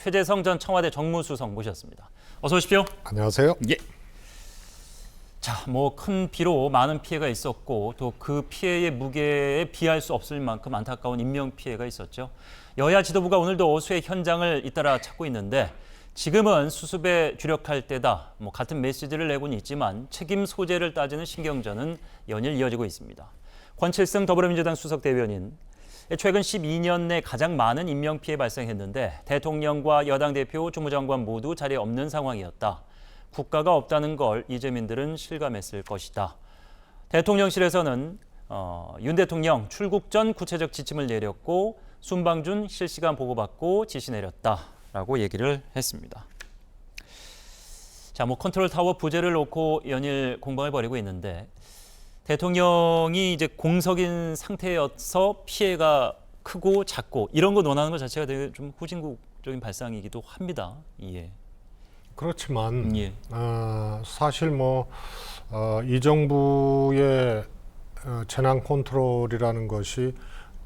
최재성 전 청와대 정무수석 모셨습니다. 어서 오십시오. 안녕하세요. 예. 자, 큰 비로 많은 피해가 있었고 또 그 피해의 무게에 비할 수 없을 만큼 안타까운 인명 피해가 있었죠. 여야 지도부가 오늘도 수해 현장을 잇따라 찾고 있는데 지금은 수습에 주력할 때다. 같은 메시지를 내고는 있지만 책임 소재를 따지는 신경전은 연일 이어지고 있습니다. 권칠승 더불어민주당 수석대변인, 최근 12년 내 가장 많은 인명 피해 발생했는데 대통령과 여당 대표, 주무장관 모두 자리에 없는 상황이었다. 국가가 없다는 걸 이재민들은 실감했을 것이다. 대통령실에서는 윤 대통령 출국 전 구체적 지침을 내렸고 순방준 실시간 보고받고 지시 내렸다라고 얘기를 했습니다. 자, 컨트롤 타워 부재를 놓고 연일 공방을 벌이고 있는데 대통령이 이제 공석인 상태여서 피해가 크고 작고 이런 거 논하는 것 자체가 되게 좀 후진국적인 발상이기도 합니다. 예. 그렇지만 예. 사실 이 정부의 재난 컨트롤이라는 것이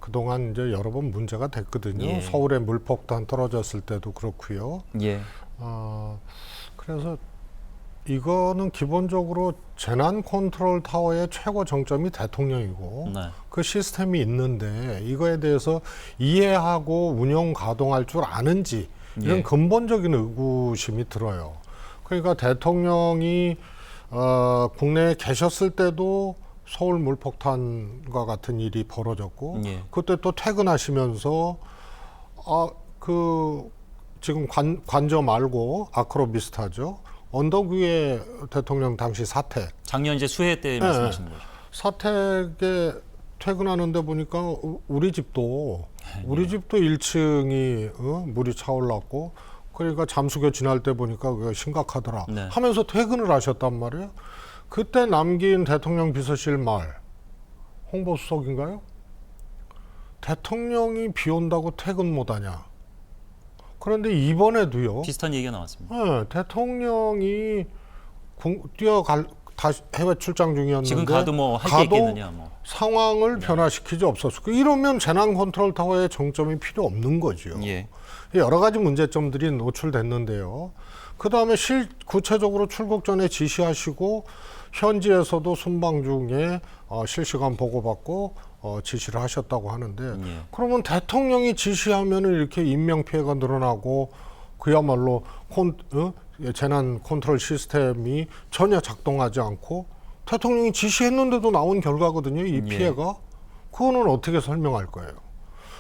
그동안 이제 여러 번 문제가 됐거든요. 예. 서울에 물폭탄 떨어졌을 때도 그렇고요. 예. 그래서 이거는 기본적으로 재난 컨트롤 타워의 최고 정점이 대통령이고 네. 그 시스템이 있는데 이거에 대해서 이해하고 운영 가동할 줄 아는지 이런 예. 근본적인 의구심이 들어요. 그러니까 대통령이 국내에 계셨을 때도 서울 물폭탄과 같은 일이 벌어졌고 예. 그때 또 퇴근하시면서 지금 관저 말고 아크로 비슷하죠. 언덕 위에 대통령 당시 사택. 작년 이제 수해 때 말씀하시는 거죠. 사택에 퇴근하는데 보니까 우리 집도 1층이 물이 차올랐고 그러니까 잠수교 지날 때 보니까 그게 심각하더라 네. 하면서 퇴근을 하셨단 말이에요. 그때 남긴 대통령 비서실 말 홍보수석인가요? 대통령이 비 온다고 퇴근 못하냐. 그런데 이번에도요. 비슷한 얘기가 나왔습니다. 네, 대통령이 다시 해외 출장 중이었는데 지금 가도 할 게 있겠느냐. 상황을 변화시키지 없었고 이러면 재난 컨트롤 타워의 정점이 필요 없는 거죠. 예. 여러 가지 문제점들이 노출됐는데요. 그다음에 구체적으로 출국 전에 지시하시고 현지에서도 순방 중에 실시간 보고받고 지시를 하셨다고 하는데 예. 그러면 대통령이 지시하면 이렇게 인명 피해가 늘어나고 그야말로 재난 컨트롤 시스템이 전혀 작동하지 않고 대통령이 지시했는데도 나온 결과거든요. 이 피해가. 그거는 어떻게 설명할 거예요.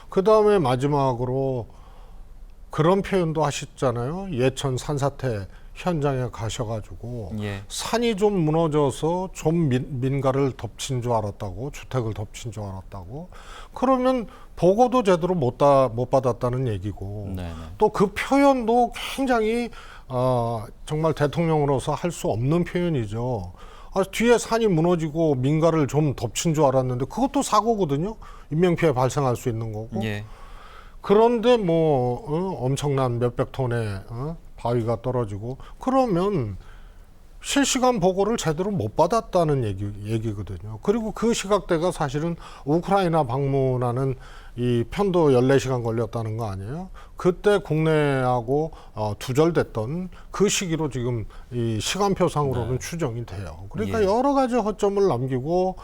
그다음에 마지막으로 그런 표현도 하셨잖아요. 예천 산사태 현장에 가셔가지고 예. 산이 좀 무너져서 좀 민가를 덮친 줄 알았다고, 주택을 덮친 줄 알았다고. 그러면 보고도 제대로 못 받았다는 얘기고 네네. 또 그 표현도 굉장히 정말 대통령으로서 할 수 없는 표현이죠. 뒤에 산이 무너지고 민가를 좀 덮친 줄 알았는데 그것도 사고거든요. 인명피해 발생할 수 있는 거고. 예. 그런데 엄청난 몇백 톤의 바위가 떨어지고 그러면 실시간 보고를 제대로 못 받았다는 얘기거든요. 그리고 그 시각대가 사실은 우크라이나 방문하는 이 편도 14시간 걸렸다는 거 아니에요? 그때 국내하고 두절됐던 그 시기로 지금 이 시간표상으로는 추정이 돼요. 그러니까 여러 가지 허점을 남기고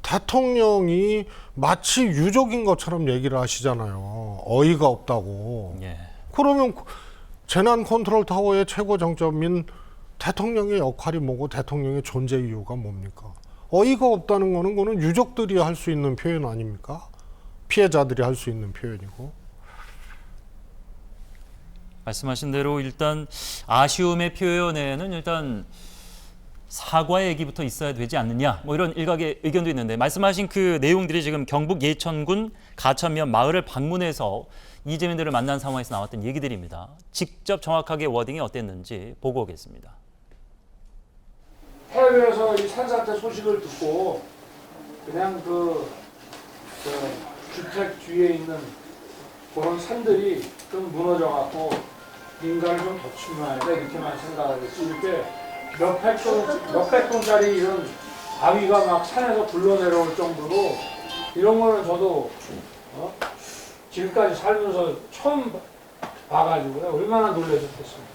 대통령이 마치 유족인 것처럼 얘기를 하시잖아요. 어이가 없다고. 예. 그러면 재난 컨트롤 타워의 최고 정점인 대통령의 역할이 뭐고 대통령의 존재 이유가 뭡니까? 어이가 없다는 거는 유족들이 할 수 있는 표현 아닙니까? 피해자들이 할 수 있는 표현이고. 말씀하신 대로 일단 아쉬움의 표현에는 일단 사과 얘기부터 있어야 되지 않느냐 이런 일각의 의견도 있는데 말씀하신 그 내용들이 지금 경북 예천군 가천면 마을을 방문해서 이재민들을 만난 상황에서 나왔던 얘기들입니다. 직접 정확하게 워딩이 어땠는지 보고 오겠습니다. 해외에서 이 산사태 소식을 듣고 그냥 주택 뒤에 있는 그런 산들이 좀 무너져갖고 민가를 좀 덮치면 아니다 이렇게만 생각을 했지. 이렇게 몇백 톤짜리 이런 바위가 막 산에서 굴러내려올 정도로 이런 거는 저도 지금까지 살면서 처음 와가지고 얼마나 놀라셨겠습니까?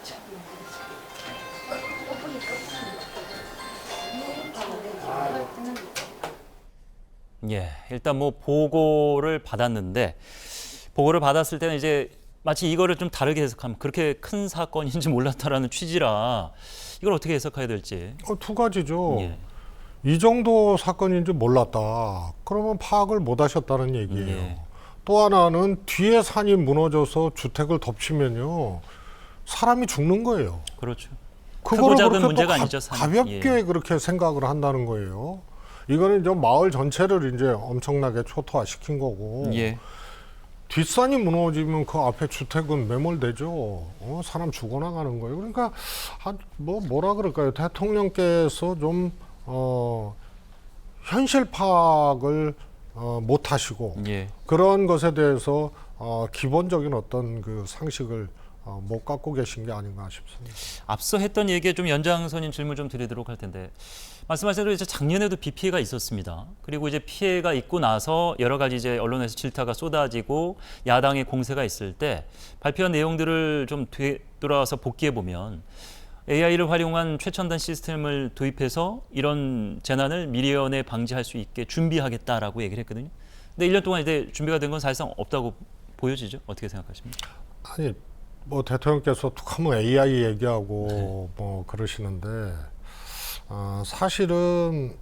예, 일단 뭐 보고를 받았는데 보고를 받았을 때는 이제 마치 이거를 좀 다르게 해석하면 그렇게 큰 사건인지 몰랐다라는 취지라 이걸 어떻게 해석해야 될지. 두 가지죠. 예. 이 정도 사건인지 몰랐다. 그러면 파악을 못 하셨다는 얘기예요. 예. 또 하나는 뒤에 산이 무너져서 주택을 덮치면요. 사람이 죽는 거예요. 그렇죠. 그거를 크고 작은 그렇게 문제가 또 아니죠. 산이. 가볍게 예. 그렇게 생각을 한다는 거예요. 이거는 좀 마을 전체를 이제 엄청나게 초토화시킨 거고 예. 뒷산이 무너지면 그 앞에 주택은 매몰되죠. 사람 죽어나가는 거예요. 그러니까 뭐라 그럴까요? 대통령께서 좀 현실 파악을 못 하시고 예. 그런 것에 대해서 기본적인 어떤 그 상식을 못 갖고 계신 게 아닌가 싶습니다. 앞서 했던 얘기에 좀 연장선인 질문 좀 드리도록 할 텐데 말씀하신 대로 이제 작년에도 비 피해가 있었습니다. 그리고 이제 피해가 있고 나서 여러 가지 이제 언론에서 질타가 쏟아지고 야당의 공세가 있을 때 발표한 내용들을 좀 되돌아와서 복기해 보면 AI를 활용한 최첨단 시스템을 도입해서 이런 재난을 미리 연에 방지할 수 있게 준비하겠다라고 얘기를 했거든요. 근데 1년 동안 이제 준비가 된 건 사실상 없다고 보여지죠? 어떻게 생각하십니까? 아니 뭐 대통령께서 툭하면 AI 얘기하고 뭐 그러시는데 사실은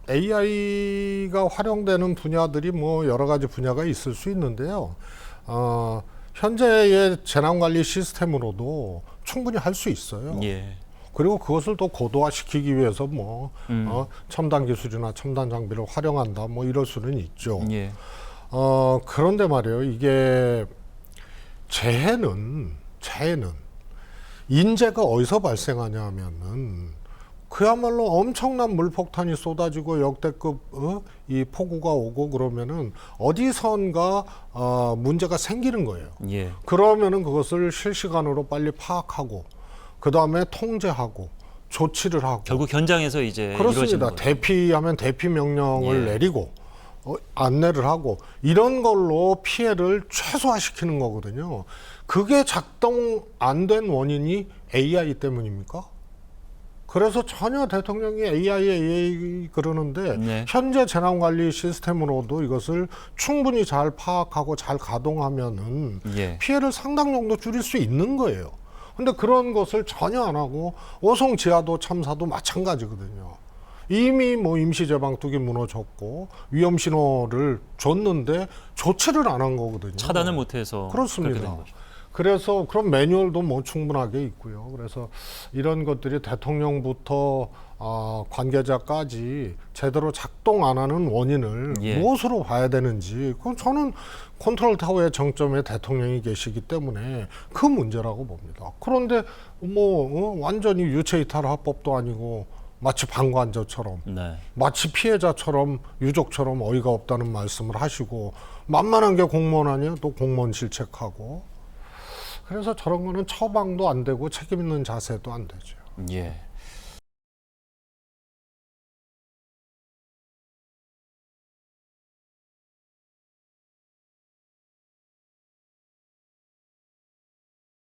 AI가 활용되는 분야들이 뭐 여러 가지 분야가 있을 수 있는데요. 현재의 재난관리 시스템으로도 충분히 할 수 있어요. 예. 그리고 그것을 또 고도화시키기 위해서 뭐 첨단 기술이나 첨단 장비를 활용한다 뭐 이럴 수는 있죠. 예. 그런데 말이에요. 이게 재해는 인재가 어디서 발생하냐 하면은 그야말로 엄청난 물폭탄이 쏟아지고 역대급 이 폭우가 오고 그러면은 어디선가 문제가 생기는 거예요. 예. 그러면은 그것을 실시간으로 빨리 파악하고 그 다음에 통제하고 조치를 하고 결국 현장에서 이제 이루어지는 그렇습니다. 거죠. 대피하면 대피 명령을 예. 내리고 안내를 하고 이런 걸로 피해를 최소화시키는 거거든요. 그게 작동 안 된 원인이 AI 때문입니까? 그래서 전혀 대통령이 AI 그러는데 네. 현재 재난관리 시스템으로도 이것을 충분히 잘 파악하고 잘 가동하면은 예. 피해를 상당 정도 줄일 수 있는 거예요. 근데 그런 것을 전혀 안 하고 오송지하도 참사도 마찬가지거든요. 이미 뭐 임시제방뚝이 무너졌고 위험 신호를 줬는데 조치를 안 한 거거든요. 차단을 못해서 그렇게 된 그렇습니다. 거죠. 그래서 그런 매뉴얼도 뭐 충분하게 있고요. 그래서 이런 것들이 대통령부터 관계자까지 제대로 작동 안 하는 원인을 예. 무엇으로 봐야 되는지 그건 저는 컨트롤 타워의 정점에 대통령이 계시기 때문에 그 문제라고 봅니다. 그런데 뭐 완전히 유체이탈 합법도 아니고 마치 방관자처럼 네. 마치 피해자처럼 유족처럼 어이가 없다는 말씀을 하시고 만만한 게 공무원 아니에요? 또 공무원 질책하고 그래서 저런 거는 처방도 안 되고 책임 있는 자세도 안 되죠. 예.